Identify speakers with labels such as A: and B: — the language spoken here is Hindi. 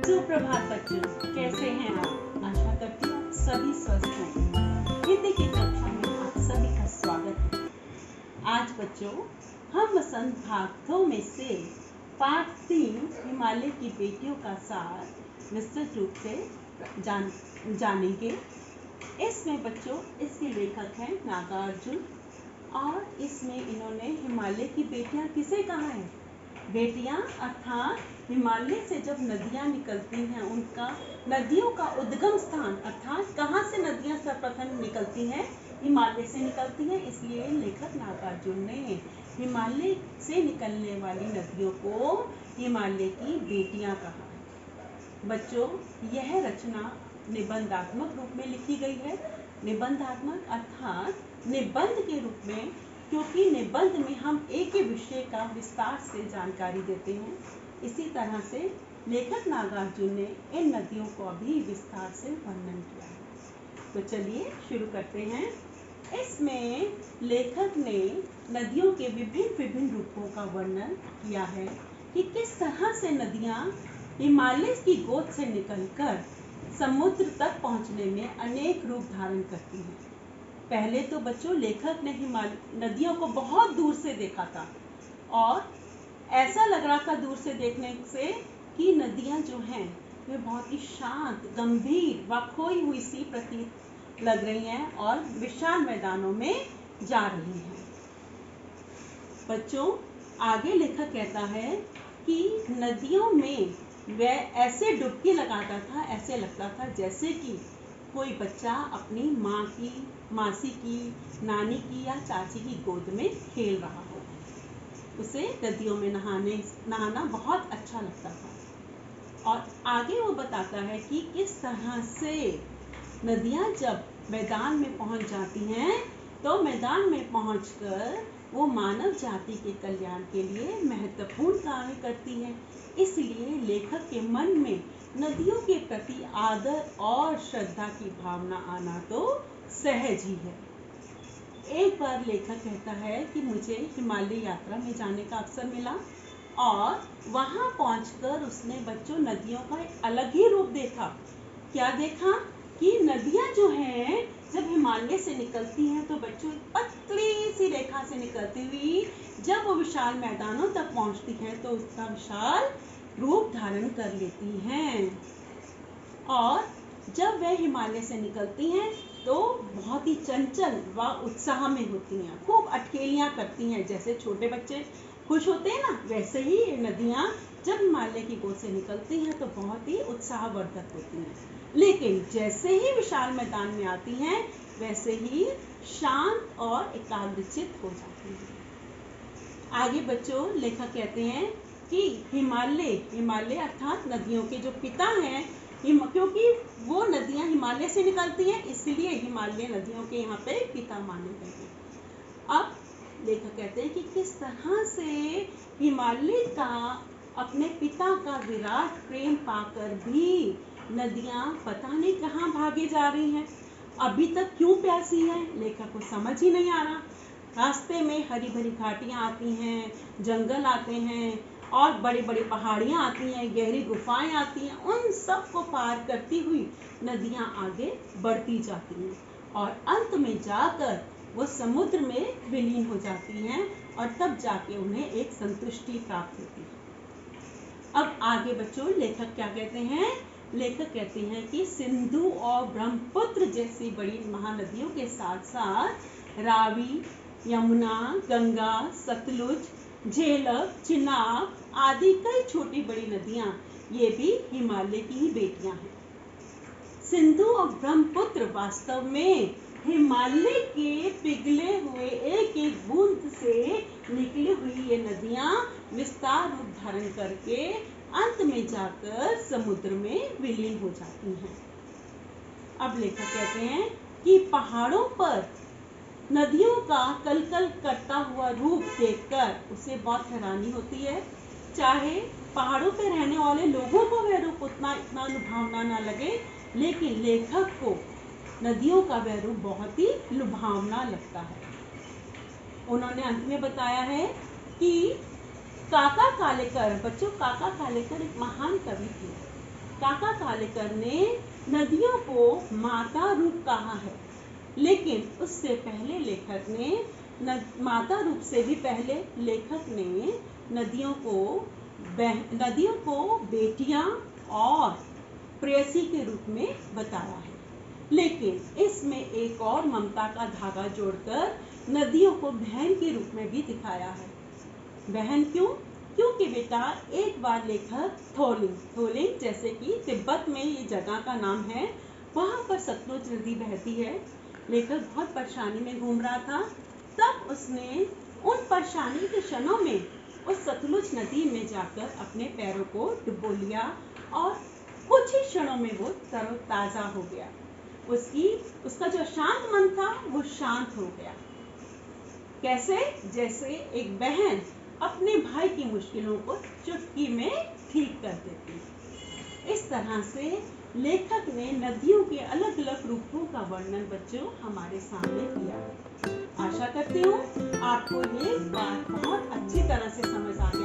A: सुप्रभात बच्चों, कैसे हैं आप? आशा करती हूँ आप सभी स्वस्थ होंगे। हिंदी की कक्षा में आप सभी का स्वागत है। आज बच्चों हम वसंत भाग 2 में से पाठ 3 हिमालय की बेटियों का सार विस्तृत रूप से जानेंगे। इसमें बच्चों इसके लेखक हैं नागार्जुन और इसमें इन्होंने हिमालय की बेटियां किसे कहा है? बेटियां अर्थात हिमालय से जब नदियां निकलती हैं, उनका नदियों का उद्गम स्थान अर्थात कहाँ से नदियां सर्वप्रथम निकलती हैं? हिमालय से निकलती हैं। इसलिए लेखक नागार्जुन ने हिमालय से निकलने वाली नदियों को हिमालय की बेटियां कहा। बच्चों, यह रचना निबंधात्मक रूप में लिखी गई है। निबंधात्मक अर्थात निबंध के रूप में, क्योंकि निबंध में हम एक ही विषय का विस्तार से जानकारी देते हैं। इसी तरह से लेखक नागार्जुन ने इन नदियों को अभी विस्तार से वर्णन किया है। तो चलिए शुरू करते हैं। इसमें लेखक ने नदियों के विभिन्न रूपों का वर्णन किया है कि किस तरह से नदियां हिमालय की गोद से निकलकर समुद्र तक पहुंचने में अनेक रूप धारण करती हैं। पहले तो बच्चों लेखक ने नदियों को बहुत दूर से देखा था और ऐसा लग रहा था दूर से देखने से कि नदियां जो हैं वे बहुत ही शांत, गंभीर व खोई हुई सी प्रतीत लग रही हैं और विशाल मैदानों में जा रही हैं। बच्चों, आगे लेखक कहता है कि नदियों में वह ऐसे डुबकी लगाता था, ऐसे लगता था जैसे कि कोई बच्चा अपनी माँ की, मासी की, नानी की या चाची की गोद में खेल रहा हो। उसे नदियों में नहाना बहुत अच्छा लगता था। और आगे वो बताता है कि किस तरह से नदियाँ जब मैदान में पहुँच जाती हैं तो मैदान में पहुँचकर वो मानव जाति के कल्याण के लिए महत्वपूर्ण कार्य करती है। इसलिए लेखक के मन में नदियों के प्रति आदर और श्रद्धा की भावना आना तो सहज ही है। एक बार लेखक कहता है कि मुझे हिमालय यात्रा में जाने का अवसर मिला और वहां पहुंचकर उसने बच्चों नदियों का एक अलग ही रूप देखा। क्या देखा? कि नदियां जो हैं जब हिमालय से निकलती हैं तो बच्चों पतली सी रेखा से निकलती हुई जब वो विशाल मैदानों तक पहुंचती हैं तो उसका विशाल रूप धारण कर लेती हैं। और जब वह हिमालय से निकलती हैं तो बहुत ही चंचल व उत्साह में होती हैं, खूब अटकेलियां करती हैं। जैसे छोटे बच्चे खुश होते हैं ना, वैसे ही ये नदियां जब हिमालय की गोद से निकलती हैं तो बहुत ही उत्साहवर्धक होती हैं। लेकिन जैसे ही विशाल मैदान में आती हैं वैसे ही शांत और एकाग्रचित हो जाती हैं। आगे बच्चों लेखक कहते हैं कि हिमालय अर्थात नदियों के जो पिता हैं, क्योंकि वो नदियां हिमालय से निकलती हैं इसलिए हिमालय नदियों के यहाँ पे पिता माने गए हैं। अब लेखक कहते हैं कि किस तरह से हिमालय का अपने पिता का विराट प्रेम पाकर भी नदियां पता नहीं कहाँ भागे जा रही हैं, अभी तक क्यों प्यासी हैं, लेखक को समझ ही नहीं आ रहा। रास्ते में हरी भरी घाटियाँ आती हैं, जंगल आते हैं और बड़ी बड़ी पहाड़ियाँ आती हैं, गहरी गुफाएं आती हैं। उन सब को पार करती हुई नदियाँ आगे बढ़ती जाती हैं और अंत में जाकर वो समुद्र में विलीन हो जाती हैं और तब जाके उन्हें एक संतुष्टि प्राप्त होती है। अब आगे बच्चों लेखक क्या कहते हैं? लेखक कहते हैं कि सिंधु और ब्रह्मपुत्र जैसी बड़ी महानदियों के साथ साथ रावी, यमुना, गंगा, सतलुज, झेलम, चिनाब आदि कई छोटी बड़ी नदियां ये भी हिमालय की ही बेटियां हैं। सिंधु और ब्रह्मपुत्र वास्तव में हिमालय के पिघले हुए एक एक बूंद से निकली हुई ये नदियां विस्तार रूप धारण करके अंत में जाकर समुद्र में विलीन हो जाती हैं। अब लेखक कहते हैं कि पहाड़ों पर नदियों का कलकल करता हुआ रूप देखकर उसे बहुत हैरानी होती है। चाहे पहाड़ों पर रहने वाले लोगों को वह रूप इतना लुभावना ना लगे, लेकिन लेखक को नदियों का वह रूप बहुत ही लुभावना लगता है। उन्होंने अंत में बताया है कि काका कालेकर, बच्चों काका कालेकर एक महान कवि थे काका कालेकर ने नदियों को माता रूप कहा है, लेकिन उससे पहले लेखक ने माता रूप से भी पहले लेखक ने नदियों को बेटियां और प्रेयसी के रूप में बताया है। लेकिन इसमें एक और ममता का धागा जोड़कर नदियों को बहन के रूप में भी दिखाया है। बहन क्यों? क्योंकि बेटा एक बार लेखक थोलिंग जैसे कि तिब्बत में ये जगह का नाम है, वहां पर सतलुज नदी बहती है। लेखक बहुत परेशानी में घूम रहा था, तब उसने उन परेशानी के क्षणों में उस सतलुज नदी में जाकर अपने पैरों को डुबो लिया और कुछ ही क्षणों में वो तरोताजा हो गया। उसका जो शांत मन था वो शांत हो गया। कैसे? जैसे एक बहन अपने भाई की मुश्किलों को चुटकी में ठीक कर देती। इस तरह से लेखक ने नदियों के अलग अलग रूपों का वर्णन बच्चों हमारे सामने किया। आशा करती हूँ आपको ये बात बहुत अच्छी तरह से समझ आ गई।